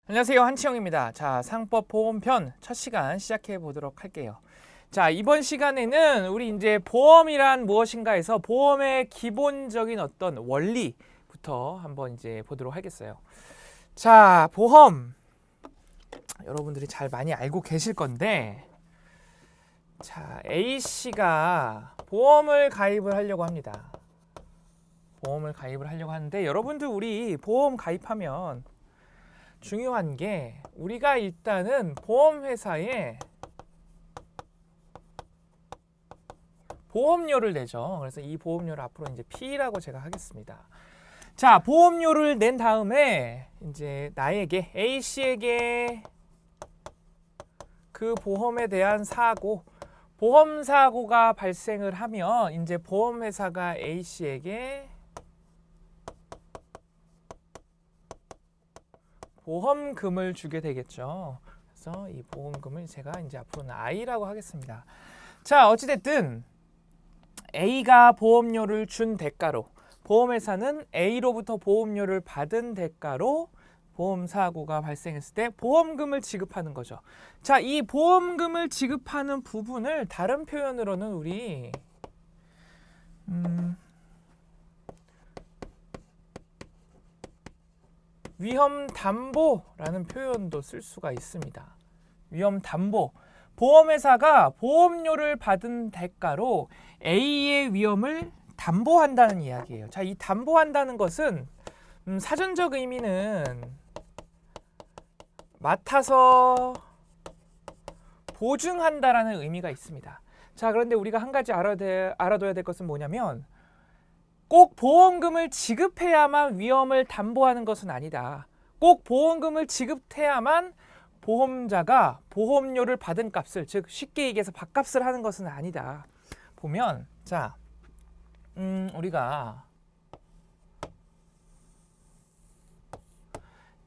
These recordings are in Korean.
안녕하세요, 한치영입니다. 자, 상법 보험편 첫 시간 시작해 보도록 할게요. 자, 이번 시간에는 우리 이제 보험이란 무엇인가 해서 보험의 기본적인 어떤 원리부터 한번 이제 보도록 하겠어요. 자, 보험 여러분들이 잘 많이 알고 계실 건데, 자, A씨가 보험을 가입을 하려고 합니다. 보험을 가입을 하려고 하는데, 여러분들 우리 보험 가입하면 중요한 게 우리가 일단은 보험회사에 보험료를 내죠. 그래서 이 보험료를 앞으로 이제 P라고 제가 하겠습니다. 자, 보험료를 낸 다음에 이제 나에게 A씨에게 그 보험에 대한 보험 사고가 발생을 하면 이제 보험회사가 A씨에게 보험금을 주게 되겠죠. 그래서 이 보험금을 제가 이제 앞으로는 I라고 하겠습니다. 자, 어찌됐든 A가 보험료를 준 대가로 보험회사는 A로부터 보험료를 받은 대가로 보험사고가 발생했을 때 보험금을 지급하는 거죠. 자, 이 보험금을 지급하는 부분을 다른 표현으로는 우리 위험담보라는 표현도 쓸 수가 있습니다. 위험담보. 보험회사가 보험료를 받은 대가로 A의 위험을 담보한다는 이야기예요. 자, 이 담보한다는 것은 사전적 의미는 맡아서 보증한다라는 의미가 있습니다. 자, 그런데 우리가 한 가지 알아둬야 될 것은 뭐냐면 꼭 보험금을 지급해야만 위험을 담보하는 것은 아니다. 꼭 보험금을 지급해야만 보험자가 보험료를 받은 값을, 즉 쉽게 얘기해서 밥값을 하는 것은 아니다. 보면 자, 우리가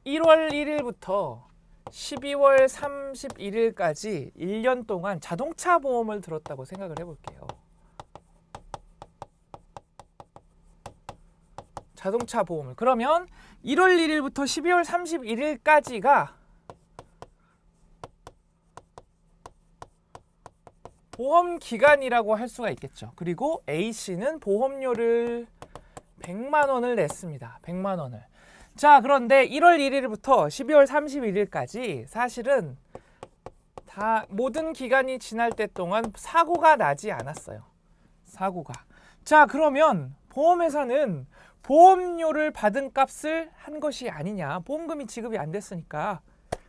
1월 1일부터 12월 31일까지 1년 동안 자동차 보험을 들었다고 생각을 해볼게요. 자동차 보험을. 그러면 1월 1일부터 12월 31일까지가 보험 기간이라고 할 수가 있겠죠. 그리고 A씨는 보험료를 100만 원을 냈습니다. 100만 원을. 자, 그런데 1월 1일부터 12월 31일까지 사실은 다 모든 기간이 지날 때 동안 사고가 나지 않았어요. 사고가. 자, 그러면 보험회사는 보험료를 받은 값을 한 것이 아니냐. 보험금이 지급이 안 됐으니까.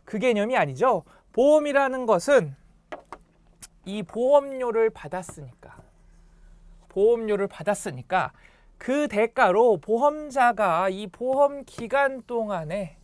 그 개념이 아니죠. 보험이라는 것은 이 보험료를 받았으니까 그 대가로 보험자가 이 보험 기간 동안에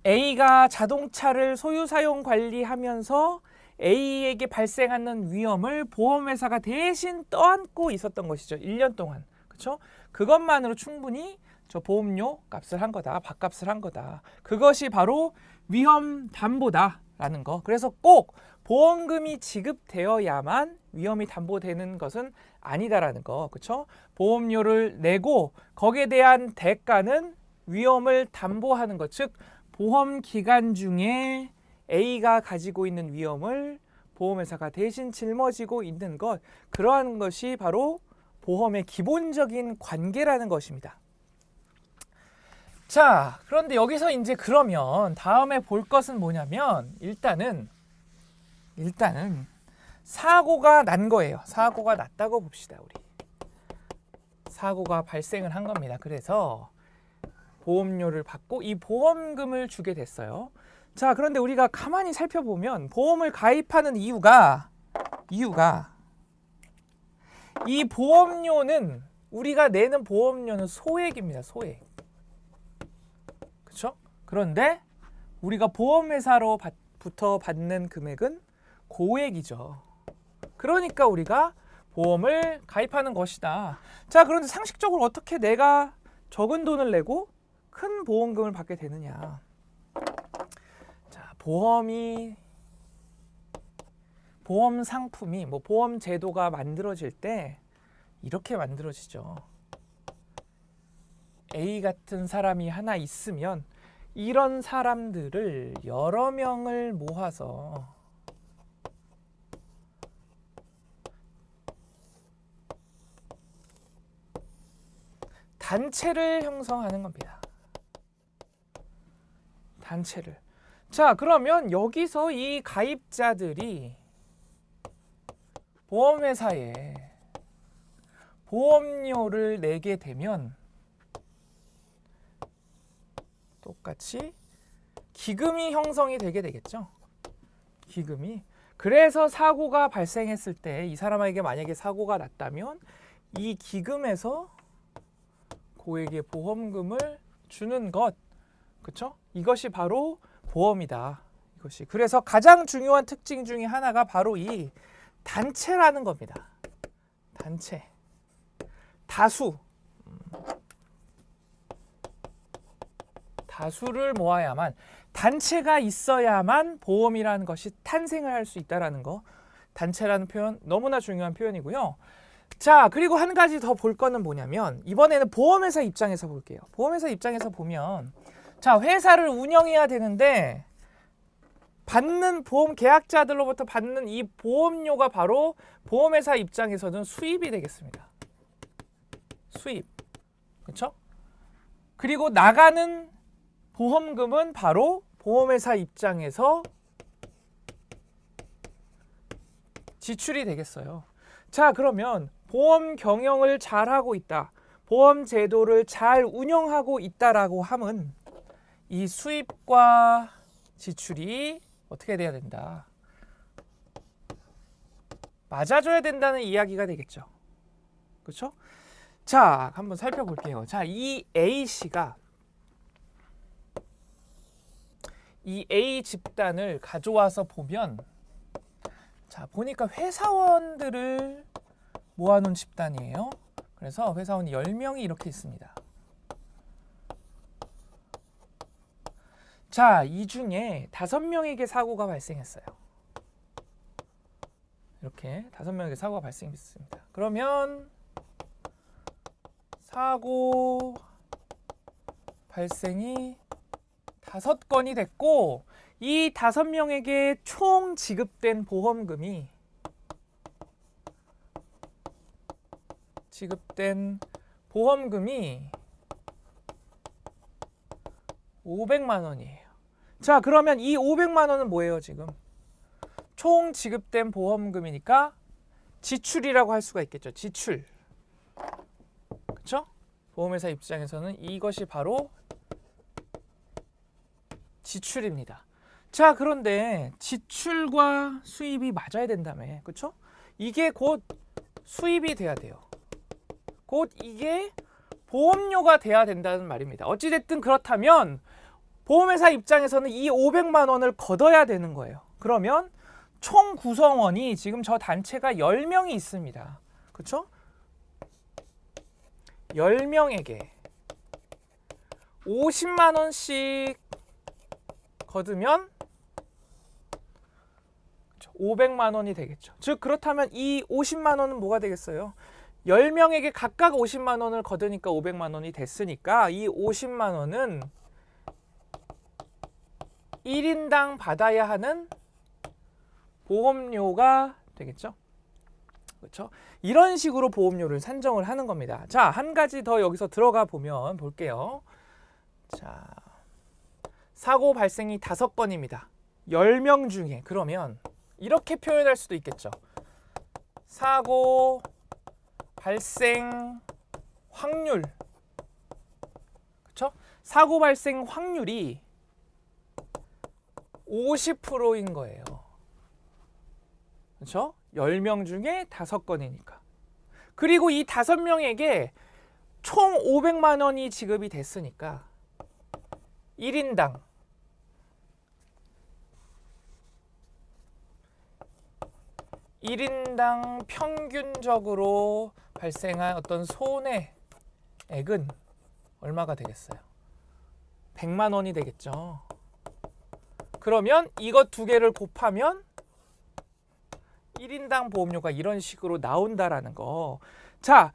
A가 자동차를 소유 사용 관리하면서 A에게 발생하는 위험을 보험회사가 대신 떠안고 있었던 것이죠. 1년 동안. 그렇죠? 그것만으로 충분히 저 보험료 값을 한 거다. 밥값을 한 거다. 그것이 바로 위험 담보다라는 거. 그래서 꼭 보험금이 지급되어야만 위험이 담보되는 것은 아니다라는 거. 그렇죠? 보험료를 내고 거기에 대한 대가는 위험을 담보하는 것. 즉 보험 기간 중에 A가 가지고 있는 위험을 보험회사가 대신 짊어지고 있는 것. 그러한 것이 바로 보험의 기본적인 관계라는 것입니다. 자, 그런데 여기서 이제 그러면 다음에 볼 것은 뭐냐면 일단은 사고가 난 거예요. 사고가 났다고 봅시다. 우리 사고가 발생을 한 겁니다. 그래서 보험료를 받고 이 보험금을 주게 됐어요. 자, 그런데 우리가 가만히 살펴보면 보험을 가입하는 이유가 이 보험료는 우리가 내는 보험료는 소액입니다. 소액. 그렇죠? 그런데 우리가 보험회사로부터 받는 금액은 고액이죠. 그러니까 우리가 보험을 가입하는 것이다. 자, 그런데 상식적으로 어떻게 내가 적은 돈을 내고 큰 보험금을 받게 되느냐. 자, 보험 상품이 보험 제도가 만들어질 때 이렇게 만들어지죠. A 같은 사람이 하나 있으면 이런 사람들을 여러 명을 모아서 단체를 형성하는 겁니다. 단체를. 자, 그러면 여기서 이 가입자들이 보험회사에 보험료를 내게 되면 똑같이 기금이 형성이 되게 되겠죠. 기금이. 그래서 사고가 발생했을 때 이 사람에게 만약에 사고가 났다면 이 기금에서 고에게 보험금을 주는 것. 그렇죠? 이것이 바로 보험이다. 이것이. 그래서 가장 중요한 특징 중에 하나가 바로 이 단체라는 겁니다. 단체. 다수. 다수를 모아야만, 단체가 있어야만 보험이라는 것이 탄생을 할 수 있다는 거. 단체라는 표현 너무나 중요한 표현이고요. 자, 그리고 한 가지 더 볼 거는 뭐냐면 이번에는 보험회사 입장에서 볼게요. 보험회사 입장에서 보면 자, 회사를 운영해야 되는데 받는 보험 계약자들로부터 받는 이 보험료가 바로 보험회사 입장에서는 수입이 되겠습니다. 수입. 그렇죠? 그리고 나가는 보험금은 바로 보험회사 입장에서 지출이 되겠어요. 자, 그러면 보험 경영을 잘하고 있다. 보험 제도를 잘 운영하고 있다라고 함은 이 수입과 지출이 어떻게 돼야 된다? 맞아줘야 된다는 이야기가 되겠죠. 그렇죠? 자, 한번 살펴볼게요. 자, 이 A씨가 이 A 집단을 가져와서 보면 자, 보니까 회사원들을 모아놓은 집단이에요. 그래서 회사원이 10명이 이렇게 있습니다. 자, 이 중에 5명에게 사고가 발생했어요. 이렇게 5명에게 사고가 발생했습니다. 그러면 사고 발생이 5건이 됐고 이 5명에게 총 지급된 보험금이 500만 원이에요. 자, 그러면 이 500만 원은 뭐예요, 지금? 총 지급된 보험금이니까 지출이라고 할 수가 있겠죠. 지출. 그렇죠? 보험회사 입장에서는 이것이 바로 지출입니다. 자, 그런데 지출과 수입이 맞아야 된다며. 그렇죠? 이게 곧 수입이 돼야 돼요. 곧 이게 보험료가 돼야 된다는 말입니다. 어찌됐든 그렇다면 보험회사 입장에서는 이 500만 원을 걷어야 되는 거예요. 그러면 총 구성원이 지금 저 단체가 10명이 있습니다. 그렇죠? 10명에게 50만 원씩 거두면 500만 원이 되겠죠. 즉 그렇다면 이 50만 원은 뭐가 되겠어요? 10명에게 각각 50만 원을 거두니까 500만 원이 됐으니까 이 50만 원은 1인당 받아야 하는 보험료가 되겠죠. 그렇죠? 이런 식으로 보험료를 산정을 하는 겁니다. 자, 한 가지 더 여기서 들어가 보면 볼게요. 자, 사고 발생이 5건입니다. 10명 중에 그러면 이렇게 표현할 수도 있겠죠. 사고 발생 확률. 그렇죠? 사고 발생 확률이 50%인 거예요. 그렇죠? 10명 중에 5건이니까. 그리고 이 5명에게 총 500만 원이 지급이 됐으니까 1인당 평균적으로 발생한 어떤 손해액은 얼마가 되겠어요? 100만 원이 되겠죠. 그러면 이것 두 개를 곱하면 1인당 보험료가 이런 식으로 나온다라는 거. 자,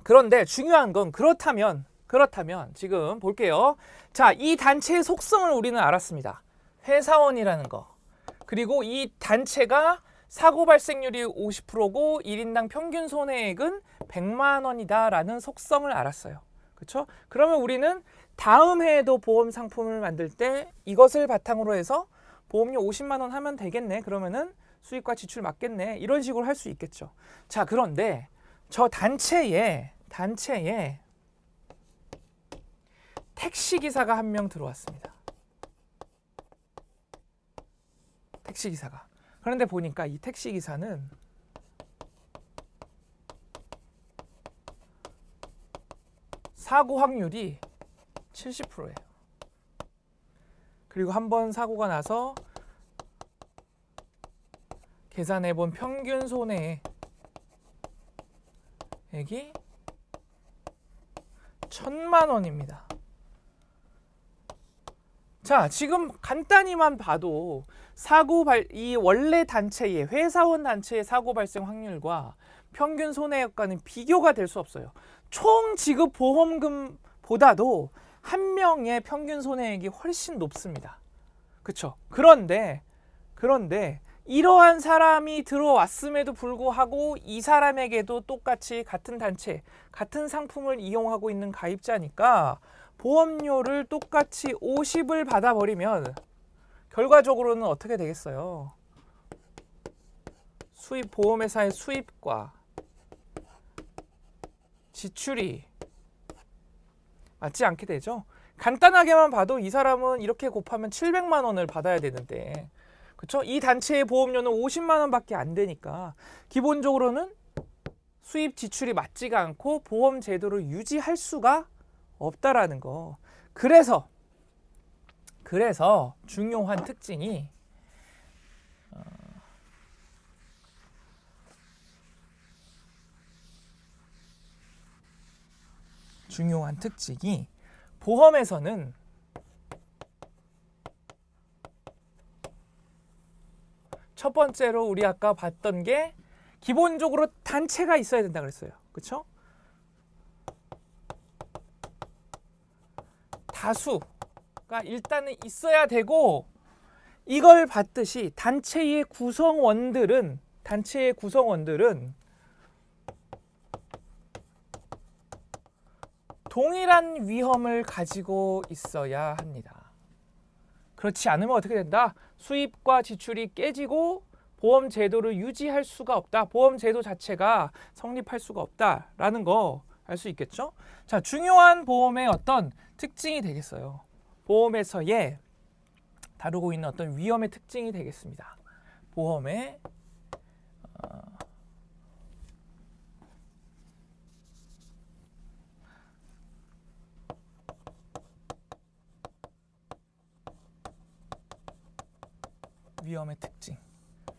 그런데 중요한 건 그렇다면 그렇다면 지금 볼게요. 자, 이 단체의 속성을 우리는 알았습니다. 회사원이라는 거. 그리고 이 단체가 사고 발생률이 50%고 1인당 평균 손해액은 100만 원이다라는 속성을 알았어요. 그렇죠? 그러면 우리는 다음 해에도 보험 상품을 만들 때 이것을 바탕으로 해서 보험료 50만 원 하면 되겠네. 그러면은 수입과 지출 맞겠네. 이런 식으로 할 수 있겠죠. 자, 그런데 저 단체에 택시기사가 한 명 들어왔습니다. 택시기사가. 그런데 보니까 이 택시기사는 사고 확률이 70%예요. 그리고 한 번 사고가 나서 계산해본 평균 손해액이 1,000만 원입니다. 자, 지금 간단히만 봐도 이 원래 단체의 회사원 단체의 사고 발생 확률과 평균 손해액과는 비교가 될 수 없어요. 총 지급 보험금보다도 한 명의 평균 손해액이 훨씬 높습니다. 그렇죠? 그런데 이러한 사람이 들어왔음에도 불구하고 이 사람에게도 똑같이 같은 단체, 같은 상품을 이용하고 있는 가입자니까 보험료를 똑같이 50을 받아버리면 결과적으로는 어떻게 되겠어요? 보험회사의 수입과 지출이 맞지 않게 되죠. 간단하게만 봐도 이 사람은 이렇게 곱하면 700만 원을 받아야 되는데, 그렇죠? 이 단체의 보험료는 50만 원밖에 안 되니까 기본적으로는 수입 지출이 맞지가 않고 보험 제도를 유지할 수가 없다라는 거. 그래서 중요한 특징이 보험에서는 첫 번째로 우리 아까 봤던 게 기본적으로 단체가 있어야 된다 그랬어요. 그렇죠? 다수가 일단은 있어야 되고, 이걸 봤듯이 단체의 구성원들은 동일한 위험을 가지고 있어야 합니다. 그렇지 않으면 어떻게 된다? 수입과 지출이 깨지고 보험 제도를 유지할 수가 없다. 보험 제도 자체가 성립할 수가 없다라는 거 알 수 있겠죠? 자, 중요한 보험의 어떤 특징이 되겠어요. 보험에서의 다루고 있는 어떤 위험의 특징이 되겠습니다. 보험의 위험의 특징.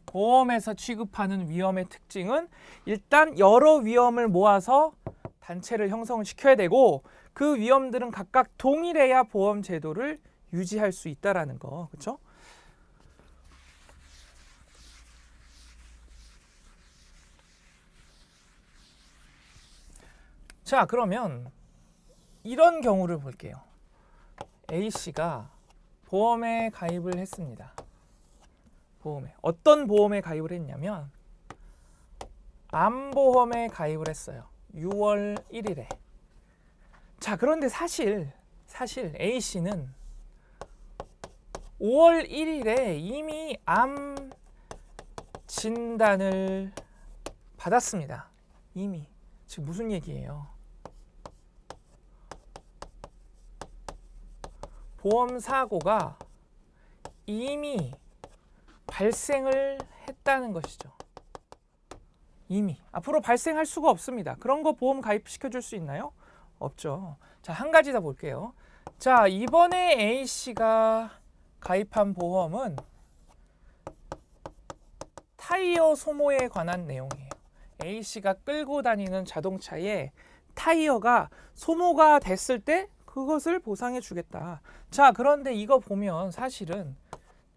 보험에서 취급하는 위험의 특징은 일단 여러 위험을 모아서 단체를 형성을 시켜야 되고, 그 위험들은 각각 동일해야 보험 제도를 유지할 수 있다라는 거. 그렇죠? 자, 그러면 이런 경우를 볼게요. A씨가 보험에 가입을 했습니다. 어떤 보험에 가입을 했냐면 암보험에 가입을 했어요. 6월 1일에. 자, 그런데 사실 A씨는 5월 1일에 이미 암 진단을 받았습니다. 이미. 지금 무슨 얘기예요? 보험 사고가 이미 발생을 했다는 것이죠. 이미. 앞으로 발생할 수가 없습니다. 그런 거 보험 가입시켜 줄 수 있나요? 없죠. 자, 한 가지 더 볼게요. 자, 이번에 A씨가 가입한 보험은 타이어 소모에 관한 내용이에요. A씨가 끌고 다니는 자동차에 타이어가 소모가 됐을 때 그것을 보상해 주겠다. 자, 그런데 이거 보면 사실은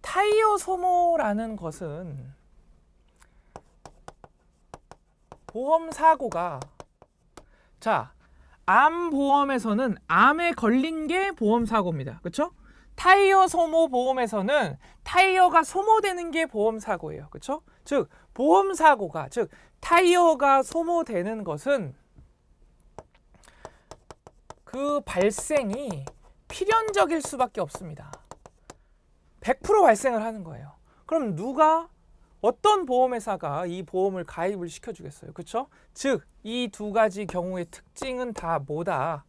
타이어 소모라는 것은 보험 사고가, 자, 암 보험에서는 암에 걸린 게 보험 사고입니다. 그렇죠? 타이어 소모 보험에서는 타이어가 소모되는 게 보험 사고예요. 그렇죠? 즉 보험 사고가 즉 타이어가 소모되는 것은 그 발생이 필연적일 수밖에 없습니다. 100% 발생을 하는 거예요. 그럼 누가 어떤 보험회사가 이 보험을 가입을 시켜주겠어요. 그렇죠? 즉 이 두 가지 경우의 특징은 다 뭐다?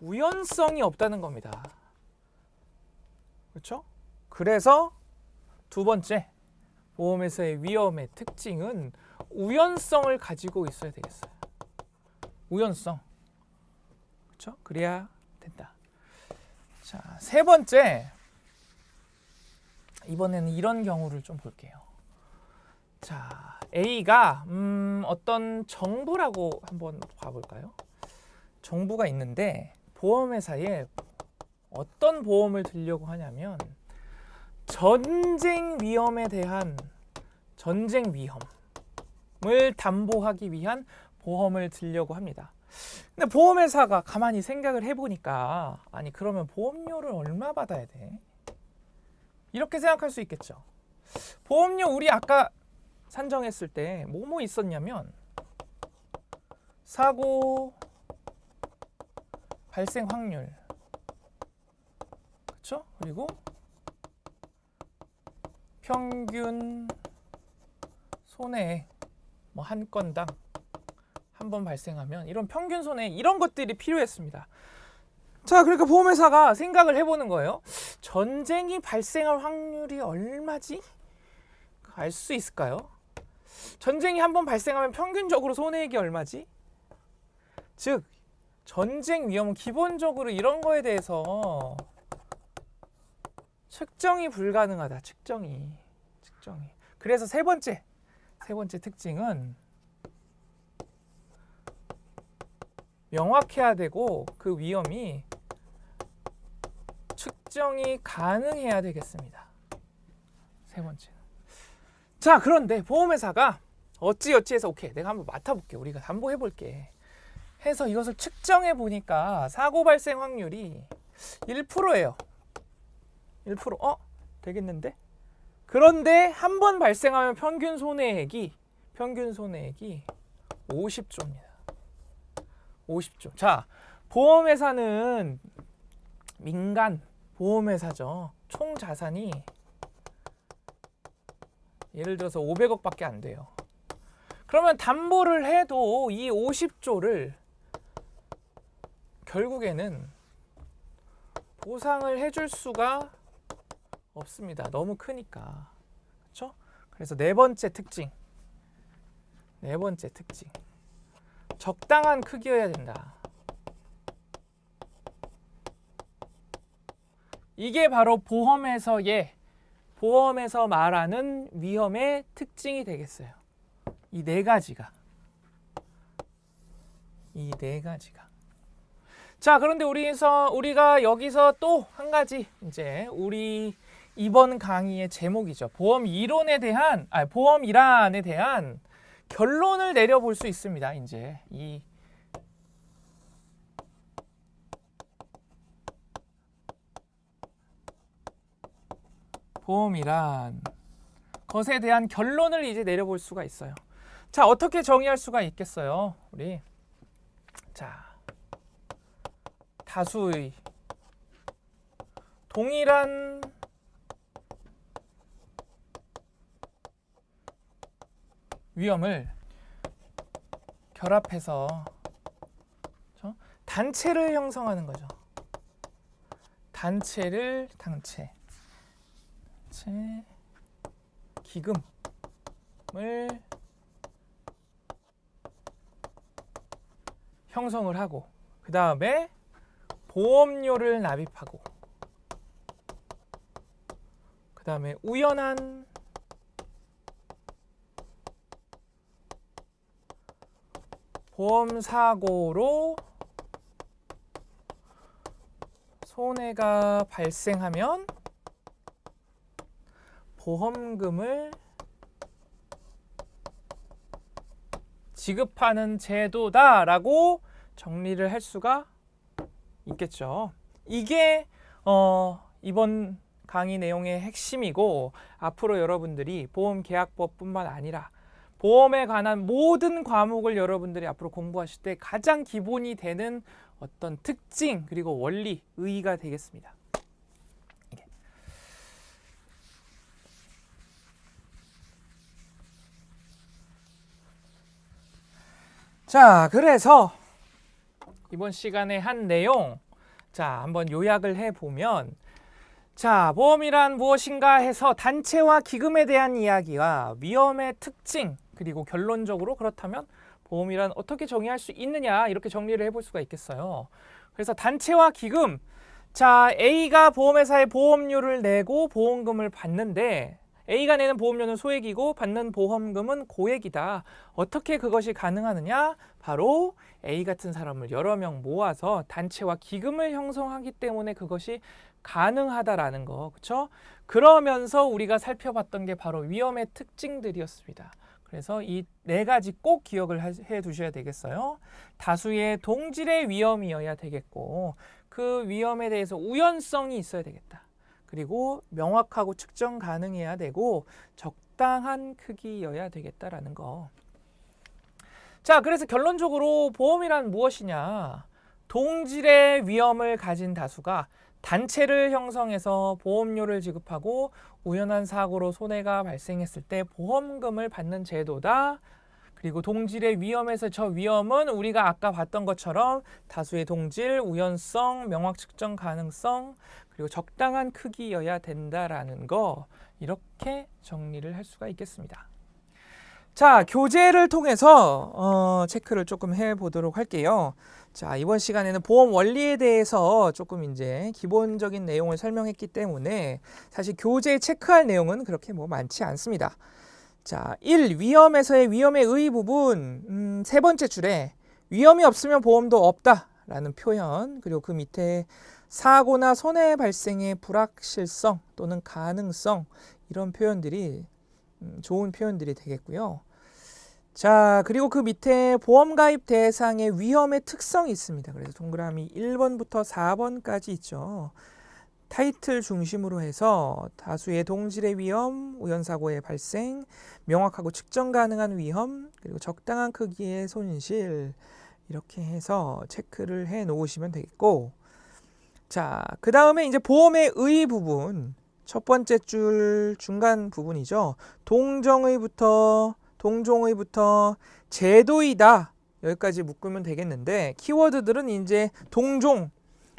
우연성이 없다는 겁니다. 그렇죠? 그래서 두 번째 보험회사의 위험의 특징은 우연성을 가지고 있어야 되겠어요. 우연성. 그렇죠? 그래야 된다. 자, 세 번째. 이번에는 이런 경우를 좀 볼게요. 자, A가 어떤 정부라고 한번 봐볼까요? 정부가 있는데 보험회사에 어떤 보험을 들려고 하냐면 전쟁 위험에 대한 전쟁 위험을 담보하기 위한 보험을 들려고 합니다. 근데 보험회사가 가만히 생각을 해보니까 아니 그러면 보험료를 얼마 받아야 돼? 이렇게 생각할 수 있겠죠. 보험료 우리 아까 산정했을 때 뭐뭐 있었냐면 사고 발생 확률, 그렇죠? 그리고 평균 손해액, 뭐 한 건당 한 번 발생하면 이런 평균 손해액 이런 것들이 필요했습니다. 자, 그러니까 보험회사가 생각을 해보는 거예요. 전쟁이 발생할 확률이 얼마지? 알 수 있을까요? 전쟁이 한 번 발생하면 평균적으로 손해액이 얼마지? 즉 전쟁 위험은 기본적으로 이런 거에 대해서 측정이 불가능하다. 측정이. 그래서 세 번째 특징은 명확해야 되고 그 위험이 측정이 가능해야 되겠습니다. 세 번째. 자, 그런데 보험회사가 어찌어찌해서 오케이 내가 한번 맡아볼게. 우리가 담보해볼게. 해서 이것을 측정해 보니까 사고 발생 확률이 1%예요. 1%. 되겠는데? 그런데 한 번 발생하면 평균 손해액이 50조입니다. 50조. 자, 보험회사는 민간 보험회사죠. 총 자산이 예를 들어서 500억밖에 안 돼요. 그러면 담보를 해도 이 50조를 결국에는 보상을 해줄 수가 없습니다. 너무 크니까. 그렇죠? 그래서 네 번째 특징. 적당한 크기여야 된다. 이게 바로 보험에서 말하는 위험의 특징이 되겠어요. 이 네 가지가. 자, 그런데 우리가 여기서 또 한 가지 이제 우리 이번 강의의 제목이죠. 보험 이론에 대한 보험 이란에 대한 결론을 내려볼 수 있습니다. 이제 이 보험이란 것에 대한 결론을 이제 내려볼 수가 있어요. 자, 어떻게 정의할 수가 있겠어요? 우리 자, 다수의 동일한 위험을 결합해서 단체를 형성하는 거죠. 단체 기금을 형성을 하고 그 다음에 보험료를 납입하고 그 다음에 우연한 보험 사고로 손해가 발생하면 보험금을 지급하는 제도다라고 정리를 할 수가 있겠죠. 이게 이번 강의 내용의 핵심이고 앞으로 여러분들이 보험계약법뿐만 아니라 보험에 관한 모든 과목을 여러분들이 앞으로 공부하실 때 가장 기본이 되는 어떤 특징 그리고 원리, 의의가 되겠습니다. 자, 그래서 이번 시간에 한 내용 한번 요약을 해보면 보험이란 무엇인가 해서 단체와 기금에 대한 이야기와 위험의 특징 그리고 결론적으로 그렇다면 보험이란 어떻게 정의할 수 있느냐 이렇게 정리를 해볼 수가 있겠어요. 그래서 단체와 기금 A가 보험회사에 보험료를 내고 보험금을 받는데 A가 내는 보험료는 소액이고 받는 보험금은 고액이다. 어떻게 그것이 가능하느냐? 바로 A 같은 사람을 여러 명 모아서 단체와 기금을 형성하기 때문에 그것이 가능하다라는 거, 그렇죠? 그러면서 우리가 살펴봤던 게 바로 위험의 특징들이었습니다. 그래서 이 네 가지 꼭 기억을 해 두셔야 되겠어요. 다수의 동질의 위험이어야 되겠고 그 위험에 대해서 우연성이 있어야 되겠다. 그리고 명확하고 측정 가능해야 되고 적당한 크기여야 되겠다라는 거. 그래서 결론적으로 보험이란 무엇이냐? 동질의 위험을 가진 다수가 단체를 형성해서 보험료를 지급하고 우연한 사고로 손해가 발생했을 때 보험금을 받는 제도다. 그리고 동질의 위험에서 저 위험은 우리가 아까 봤던 것처럼 다수의 동질, 우연성, 명확 측정 가능성, 그리고 적당한 크기여야 된다라는 거 이렇게 정리를 할 수가 있겠습니다. 교재를 통해서 체크를 조금 해보도록 할게요. 이번 시간에는 보험 원리에 대해서 조금 이제 기본적인 내용을 설명했기 때문에 사실 교재에 체크할 내용은 그렇게 많지 않습니다. 1. 위험에서의 위험의 의 부분 세 번째 줄에 위험이 없으면 보험도 없다라는 표현 그리고 그 밑에 사고나 손해 발생의 불확실성 또는 가능성 이런 표현들이 좋은 표현들이 되겠고요. 그리고 그 밑에 보험 가입 대상의 위험의 특성이 있습니다. 그래서 동그라미 1번부터 4번까지 있죠. 타이틀 중심으로 해서 다수의 동질의 위험, 우연사고의 발생, 명확하고 측정 가능한 위험, 그리고 적당한 크기의 손실 이렇게 해서 체크를 해 놓으시면 되겠고 그 다음에 이제 보험의 의 부분 첫 번째 줄 중간 부분이죠. 동종의부터 제도이다 여기까지 묶으면 되겠는데 키워드들은 이제 동종,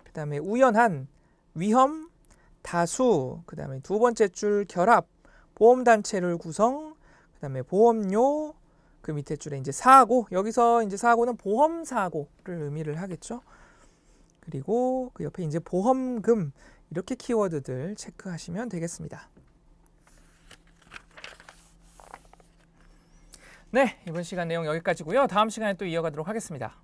그 다음에 우연한, 위험, 다수, 그 다음에 두 번째 줄 결합, 보험단체를 구성, 그 다음에 보험료, 그 밑에 줄에 이제 사고, 여기서 이제 사고는 보험사고를 의미를 하겠죠. 그리고 그 옆에 이제 보험금 이렇게 키워드들 체크하시면 되겠습니다. 네, 이번 시간 내용 여기까지고요. 다음 시간에 또 이어가도록 하겠습니다.